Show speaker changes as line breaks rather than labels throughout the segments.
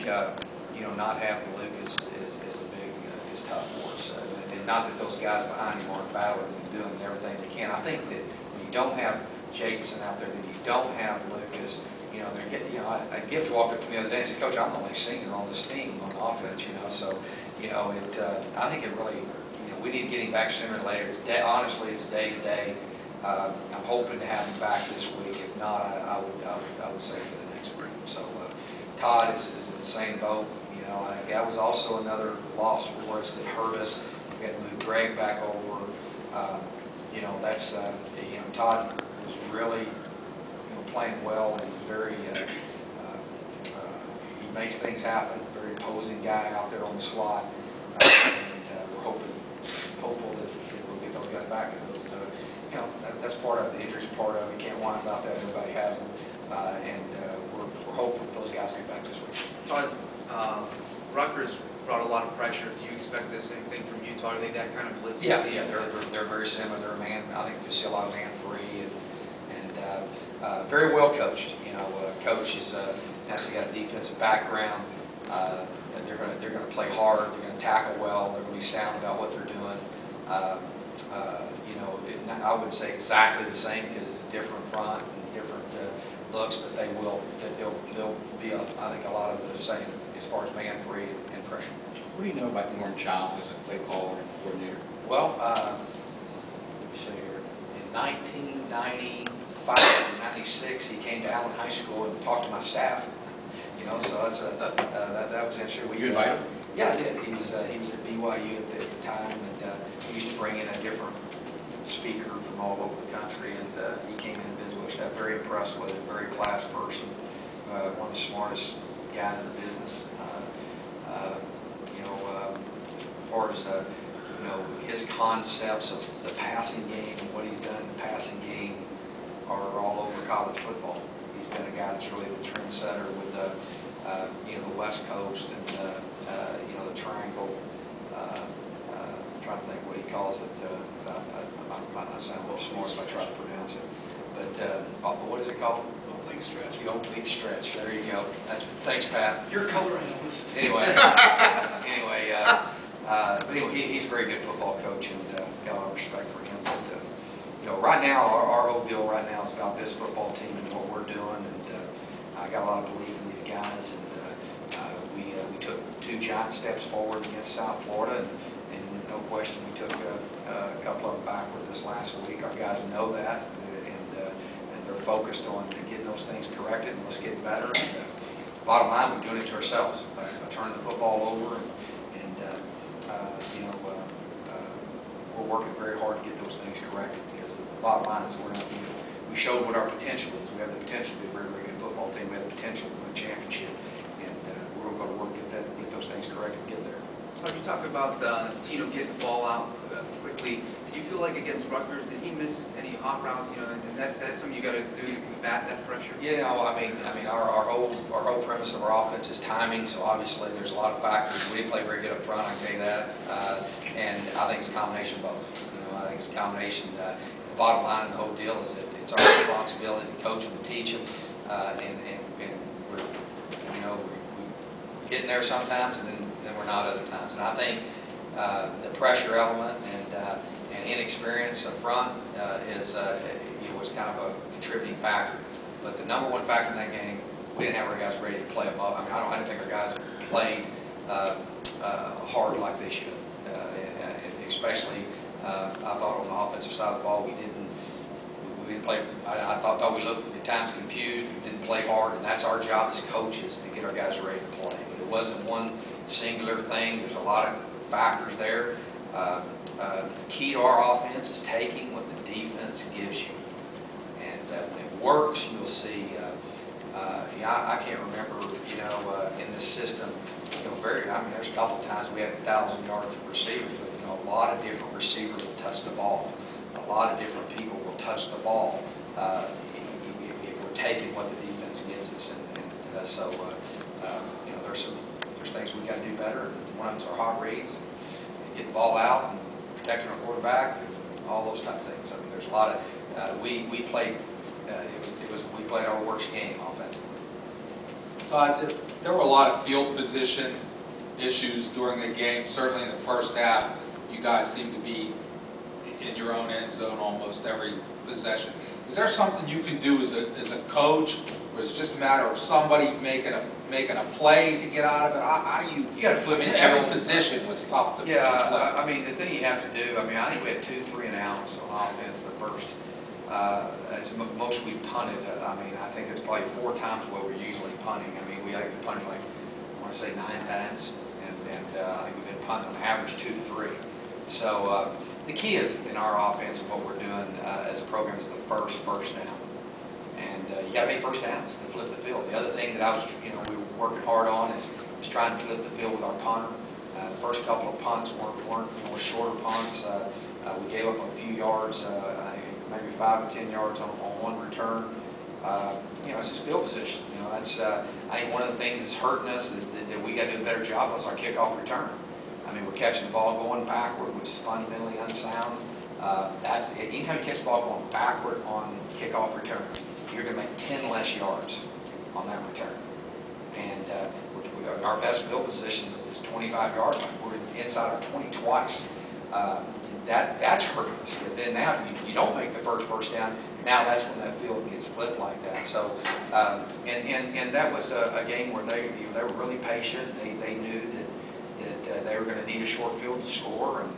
not having Luke is a big is tough for us. And not that those guys behind him aren't battling and doing everything they can. I think that when you don't have Jacobson out there, that you don't have Lucas, Gibbs walked up to me the other day and said, "Coach, I'm the only senior on this team on offense." So I think it really, we need to get him back sooner or later. Honestly, it's day to day. I'm hoping to have him back this week. If not, I would say for the next week. So Todd is in the same boat. That was also another loss for us that hurt us. We had to move Greg back over. Todd was really playing well. He's very he makes things happen. Very imposing guy out there on the slot. We're hopeful that we'll get those guys back, because those that's part of the injuries. Part of it. You can't whine about that. Everybody has them, we're hopeful that those guys get back this week.
Todd, Rutgers brought a lot of pressure. Do you expect the same thing from Utah? Are they that kind of blitz?
Yeah, they're very similar. They're I think you see a lot of man free and very well coached. Coach has got a defensive background. They're going to play hard. They're going to tackle well. They're going to be sound about what they're doing. I wouldn't say exactly the same, because it's a different front and different looks, but they'll be I think a lot of the same as far as man free and pressure.
What do you know about Norm Child as a play caller and coordinator?
Well, let me see here. In 1995 and 96, he came to Allen High School and talked to my staff. So that's that was interesting.
You invited him?
Yeah, I did. He was at BYU at the time, and we used to bring in a different speaker from all over the country, and he came in and visited with us. Very impressed with him. Very class person. One of the smartest guys in the business. As far as his concepts of the passing game and what he's done in the passing game are all over college football. He's been a guy that's really the trendsetter with the West Coast and the triangle. I'm trying to think what he calls it. I might not sound a little smart if I try to pronounce it. But what is it called?
Oblique stretch.
The oblique stretch. There you go. Thanks, Pat.
Your color analyst.
Anyway, he's a very good football coach, and got a lot of respect for him. But right now, our whole deal right now is about this football team and what we're doing, and I got a lot of belief in these guys, and we took 2 giant steps forward against South Florida, and no question we took a couple of them backward this last week. Our guys know that, and they're focused on getting those things corrected, and let's get better. And bottom line, we're doing it to ourselves by turning the football over, and we're working very hard to get those things corrected, because the bottom line is we showed what our potential is. We have the potential to be a very, very good football team. We have the potential to win a championship, and we're going to work to get those things corrected and get there.
You talk about Tito getting the ball out quickly. Do you feel like against Rutgers, did he miss any hot routes? And that's something you got to do to combat that pressure.
Yeah, our whole premise of our offense is timing. So obviously, there's a lot of factors. We didn't play very good up front, I can tell you that. And I think it's a combination of both. I think it's a combination. The bottom line of the whole deal is that it's our responsibility to coach them and teach them, and we're getting there sometimes, and then we're not other times. And I think the pressure element and inexperience up front was kind of a contributing factor. But the number one factor in that game, we didn't have our guys ready to play above. I didn't think our guys played hard like they should. Especially, I thought on the offensive side of the ball, we didn't play. I thought we looked at times confused. We didn't play hard, and that's our job as coaches, to get our guys ready to play. But it wasn't one singular thing. There's a lot of factors there. The key to our offense is taking what the defense gives you, and when it works, you'll see. I can't remember, in this system, there's a couple of times we had 1,000 yards of receivers, but a lot of different receivers will touch the ball. A lot of different people will touch the ball if we're taking what the defense gives us, and so there's things we got to do better. One of them's our hot reads, and get the ball out, and protecting our quarterback, and all those type of things. There's a lot of we played. We played our worst game offensively.
There were a lot of field position issues during the game. Certainly in the first half, you guys seemed to be in your own end zone almost every possession. Is there something you can do as a coach, or is it just a matter of somebody making a play to get out of it? How do you?
You got to flip it.
Every position was tough to flip.
Yeah, I mean, the thing you have to do, I mean, I think we had 2 3 and outs on offense the first. It's the most we've punted. I mean, I think it's probably 4 times what we're usually punting. I mean, we punted like, I want to say 9 times, and I think we've been punting on average 2 to 3. So the key is in our offense and what we're doing as a program is the first down. And you got to make first downs to flip the field. The other thing that we were working hard on is trying to flip the field with our punter. The first couple of punts weren't shorter punts. We gave up a few yards, maybe 5 or 10 yards on one return. It's just field position. That's I think one of the things that's hurting us is that we got to do a better job of is our kickoff return. I mean, we're catching the ball going backward, which is fundamentally unsound. Anytime you catch the ball going backward on kickoff return, you're going to make 10 less yards on that return. And our best field position is 25 yards. We're inside our 20 twice. That's hurting us, because then now if you don't make the first down, now that's when that field gets flipped like that. So, and that was a game where they were really patient. They knew that they were going to need a short field to score, and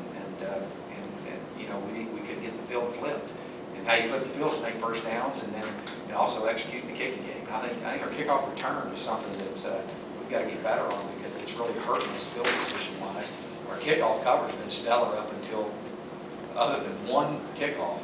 we could get the field flipped. And how you flip the field is make first downs, and then also execute the kicking game. I think our kickoff return is something that's we've got to get better on, because it's really hurting us field position wise. Our kickoff coverage has been stellar up until, other than one kickoff,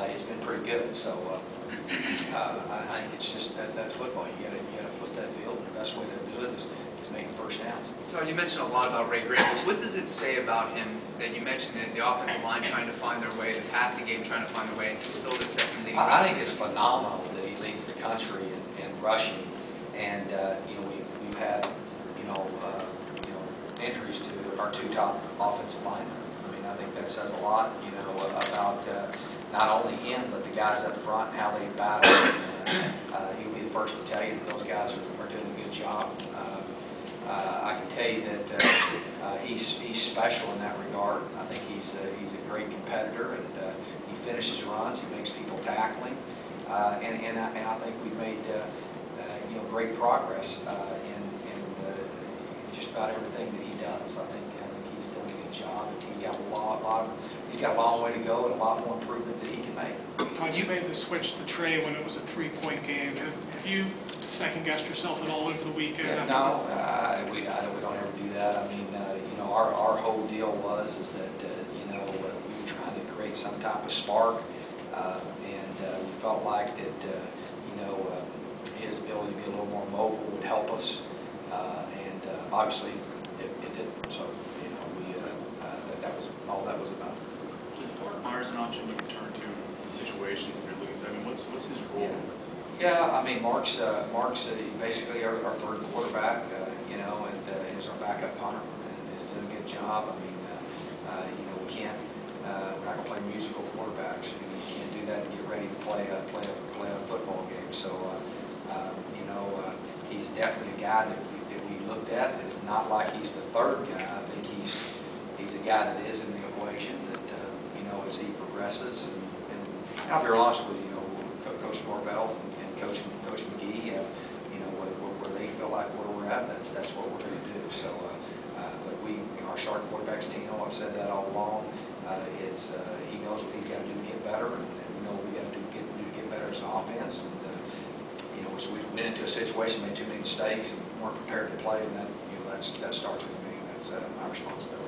it's been pretty good. So I think it's just that's football. You got to flip that field, and the best way to do it is make first downs.
Todd, you mentioned a lot about Ray Graham. What does it say about him that you mentioned the offensive line trying to find their way, the passing game trying to find their way, and he's still the second leading rusher?
I think it's phenomenal that he leads the country in rushing, and we've had injuries to our 2 top offensive linemen. I mean, I think that says a lot, about not only him but the guys up front and how they battle. He'll be the first to tell you that those guys are doing a good job. I can tell you that he's special in that regard. I think he's a great competitor, and he finishes runs. He makes people tackle him, and I think we've made great progress in just about everything that he does. I think he's done a good job. He's got he's got a long way to go and a lot more improvement that he can make.
Todd, you made the switch to Trey when it was a 3-point game. Have you second-guessed yourself at all over the weekend?
Yeah, no, we don't ever do that. I mean, our whole deal is that we were trying to create some type of spark, and we felt like that his ability to be a little more mobile would help us, and obviously it didn't. So that was all that was about.
Is Mark Myers an option you can turn to in situations if you're losing? I mean, what's his role?
Yeah, I mean, Mark's basically our 3rd quarterback, and is our backup punter, and is doing a good job. I mean, we can't, we're not going to play musical quarterbacks. I mean, we can't do that and get ready to play a football game. So, he's definitely a guy that we looked at. That it's not like he's the 3rd guy. I think he's a guy that is in the equation that as he progresses, and I'll be honest with you, Coach Norvell and Coach McGee, where they feel like where we're at, that's what we're going to do. So, but our starting quarterbacks, Tino, I've said that all along. He knows what he's got to do to get better, and we know what we got to do to get better as an offense. And we went into a situation, made too many mistakes, and weren't prepared to play, and that starts with me. That's my responsibility.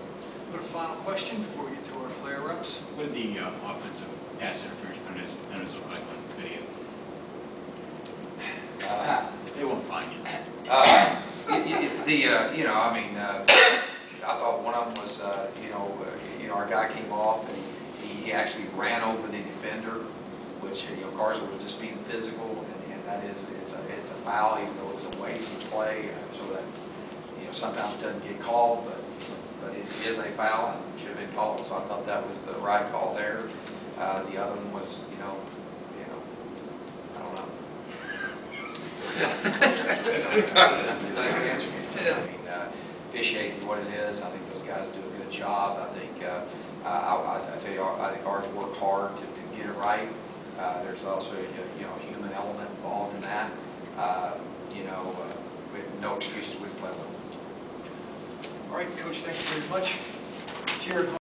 Put a final question before we get to our player reps.
What did the offensive pass interference penalties look like on video? They won't find you.
I thought one of them was, our guy came off and he actually ran over the defender, which Carswell was just being physical, and that is it's a foul, even though it was away from the play, so that sometimes doesn't get called, but it is a foul and should have been called. So I thought that was the right call there. The other one was, I don't know. Is that your answer? I mean, officiating what it is, I think those guys do a good job. I think, I tell you, I think ours work hard to get it right. There's also, a human element involved in that. With no excuses, we play well.
All right, Coach, thank you very much. Jared.